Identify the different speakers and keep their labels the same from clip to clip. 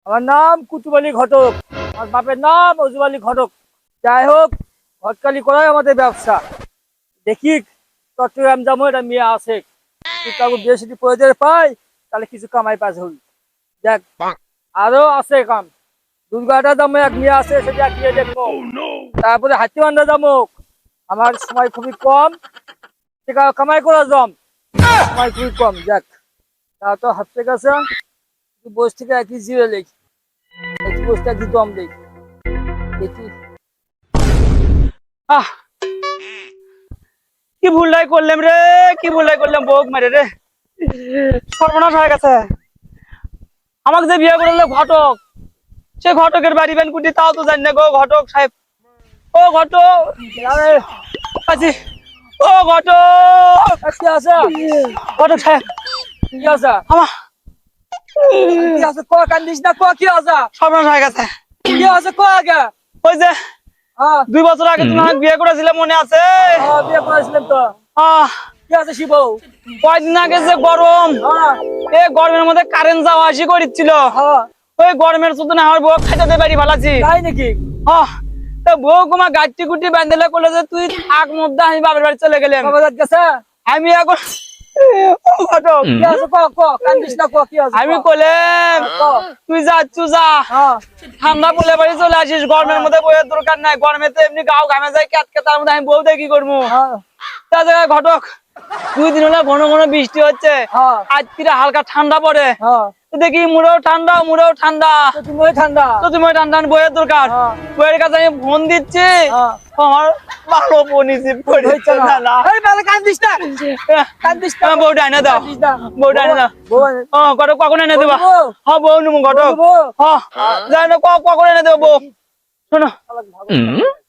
Speaker 1: আমার নাম কুতুব আলী ঘটক, আমার বাপের নাম অজুব আলী ঘটক। যাই হোক, ঘটকালি করাই আমাদের ব্যবসা। দেখি চট্টগ্রাম যাবো, এটা মেয়ে আছে, কাউকে বিয়ে যদি প্রয়োজন পাই তাহলে কিছু কামাই পাস হল। দেখ, আরো আছে কাম। দুর্গাটা যাবো, এক মেয়ে আছে, সেটা গিয়ে দেখবো। তারপরে হাতিবান্ধা যাবো, আমার সময় খুবই কম, সেটা কামাই করা জম, সময় খুবই কম। দেখ, তা তো হাতে গেছে, বস থেকে একই জিরে লেখি, একই বসটা একই দম দেখি দেখি।
Speaker 2: আহ কি ভুলটাই করলাম রে, কি ভুলটাই করলাম, বউক মেরে রে, সর্বনাশ হয়ে গেছে। আমাকে যে বিয়ে করলো ঘটক, সে ঘটকের বাড়ি বেন কুটি তাও তো জানি না গো। ঘটক সাহেব, ও ঘটক, আরে আছি, ও ঘটক,
Speaker 1: কি আছে?
Speaker 2: ঘটক সাহেব,
Speaker 1: কি আছে?
Speaker 2: আমার
Speaker 1: কি আছে ক, কান্দিস না ক, কি আছে?
Speaker 2: সর্বনাশ হয়ে গেছে।
Speaker 1: কি আছে ক আগে।
Speaker 2: ওই যে
Speaker 1: হ্যাঁ
Speaker 2: 2 বছর আগে তুমি আমাকে বিয়ে করেছিলে, মনে আছে?
Speaker 1: হ্যাঁ, বিয়ে করেছিলাম তো।
Speaker 2: আহ
Speaker 1: কি আছে শিব?
Speaker 2: কয়দিন আগে যে গরম,
Speaker 1: হ্যাঁ
Speaker 2: এই গরমের মধ্যে কারেন্ট যাওয়া আসি করেছিল।
Speaker 1: হ্যাঁ,
Speaker 2: ওই গরমের চোদনে আমার বউ খাইতে বাড়ি ভালাছি।
Speaker 1: তাই নাকি?
Speaker 2: বউ কুমা গাড়ি গুটি বান্ধলে করলো যে তুই থাক মধ্যে, আমি বাবার বাড়ি চলে গেলাম।
Speaker 1: বাবা যাত গেছে?
Speaker 2: আমি এখন ও ঘটক,
Speaker 1: কি আছে ক ক, কান্দিস না ক, কি আছে?
Speaker 2: আমি কলেম তুই যাচ্ছু যা,
Speaker 1: হ্যাঁ
Speaker 2: ঠান্ডা পড়লে বাড়ি চলে আসিস। গরমের মধ্যে বইয়ের দরকার নাই, গরমে তো এমনি গাও ঘামে যায় কেটকে, তার মধ্যে আমি বউ দিয়ে কি করবো?
Speaker 1: হ্যাঁ
Speaker 2: তা জায়গায় ঘটক 2 দিন হলো ঘন ঘন বৃষ্টি হচ্ছে,
Speaker 1: হ্যাঁ
Speaker 2: আজ ফিরে হালকা ঠান্ডা পড়ে।
Speaker 1: হ্যাঁ,
Speaker 2: তো দেখি মুড়েও ঠান্ডা, মুড়েও ঠান্ডা,
Speaker 1: তো তুমি ঠান্ডা।
Speaker 2: তো তুমি ওই ঠান্ডা বইয়ের দরকার।
Speaker 1: হ্যাঁ
Speaker 2: বইয়ের কাছে আমি ফোন দিচ্ছি,
Speaker 1: হ্যাঁ,
Speaker 2: আমার ভালো ফোন রিসিভ
Speaker 1: হইছে
Speaker 2: করছে
Speaker 1: না।
Speaker 2: না।
Speaker 1: এই বাবা কান্দিস না, কান্দিস না,
Speaker 2: বউটা এনে দাও,
Speaker 1: কান্দিস না।
Speaker 2: বউটা এনে দাও।
Speaker 1: বউ আনে-
Speaker 2: ঘটক কখন এনে দেবা?
Speaker 1: বউ,
Speaker 2: হ্যাঁ বউ নেবো ঘটক।
Speaker 1: বউ,
Speaker 2: হ্যাঁ জানি না কখন এনে দেবো বউ। শোনো,
Speaker 1: শালা ভাগো।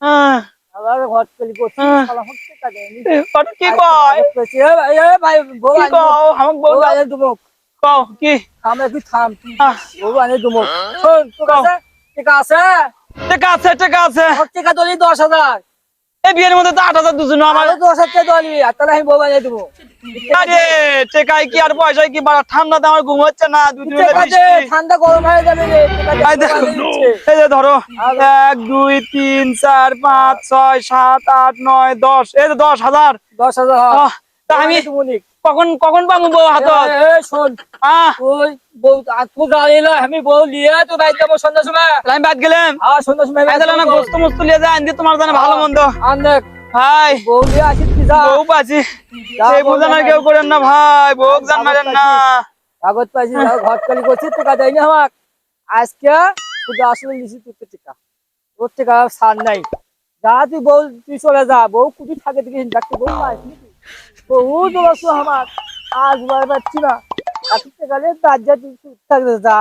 Speaker 2: হ্যাঁ,
Speaker 1: আবার ঘর তৈরি করছি,
Speaker 2: হ্যাঁ।
Speaker 1: শালা হচ্ছে কাজে নি।
Speaker 2: ঘটক কি কয়?
Speaker 1: ভাই বউ
Speaker 2: কি
Speaker 1: আনে,
Speaker 2: কও আমাকে বউ
Speaker 1: বউ
Speaker 2: দাও।
Speaker 1: আনে দুমুক।
Speaker 2: কও কি?
Speaker 1: আমরা একটু থাম, তুই
Speaker 2: আহ,
Speaker 1: বউ আনে দুমুক। শোন, তোর
Speaker 2: কও।
Speaker 1: কাছে টিকা আছে?
Speaker 2: টাকা আছে, টাকা আছে।
Speaker 1: আমার টিকা দলি 10,000।
Speaker 2: এই বিয়ের মধ্যে তো 8,000 দুজন আমার।
Speaker 1: আরো 10,000 দলি, আর তাহলে আমি বউ আনে দেবো।
Speaker 2: আরে টাকায় কি আর পয়সায় কি বাড়া? ঠান্ডাতে আমার ঘুম হচ্ছে না, 2 দিন হলো
Speaker 1: টিকা দে,
Speaker 2: বৃষ্টি।
Speaker 1: ঠান্ডা গরম হয়ে যাবে রে। টিকা দে,
Speaker 2: এই
Speaker 1: বউ
Speaker 2: দেখো,
Speaker 1: আনে দিচ্ছে।
Speaker 2: এই যে ধরো 1 2 3 4 5 6 7 8 9 10, এই যে 10,000।
Speaker 1: 10,000,
Speaker 2: আহ, তা আমি
Speaker 1: দুমুনিক।
Speaker 2: কখন কখন পাবো বউ হাতত?
Speaker 1: শোন,
Speaker 2: আহ,
Speaker 1: ওই বউ তুই দাঁড়িয়ে আমি বউ লিয়ে তো বাইর যাবো সন্ধ্যার সময়।
Speaker 2: আমি বাদ গেলাম।
Speaker 1: হ্যাঁ সন্ধ্যার সময়
Speaker 2: এই তাহলে না গোস্ত মোস্ত লিয়ে যায়, আনদি তোমার জানে ভালো মন্দ।
Speaker 1: আনদেখ
Speaker 2: ভাই
Speaker 1: বউ লিয়ে আসিস কি যা।
Speaker 2: বউ পাচ্ছি,
Speaker 1: যা,
Speaker 2: সেই
Speaker 1: বউ
Speaker 2: বোঝা না
Speaker 1: জামাই।
Speaker 2: কেউ করেন না ভাই, বউ জান মারেন না।
Speaker 1: কাগজ পাইছি, ঘর কালি করছি, টিকা দেয়নি আমার আজকে। শুধু আসলে লিখি তুই টিকা, তোর টিকা সার নাই। যা তুই বউ, তুই চলে যা। বউ কুটি থাকে দেখি ডাক্তার, বউ আসলি বহু দোষ আমার, আজ বার পাচ্ছি না। টিকা গেলে তার যা তুই থাকবে যা।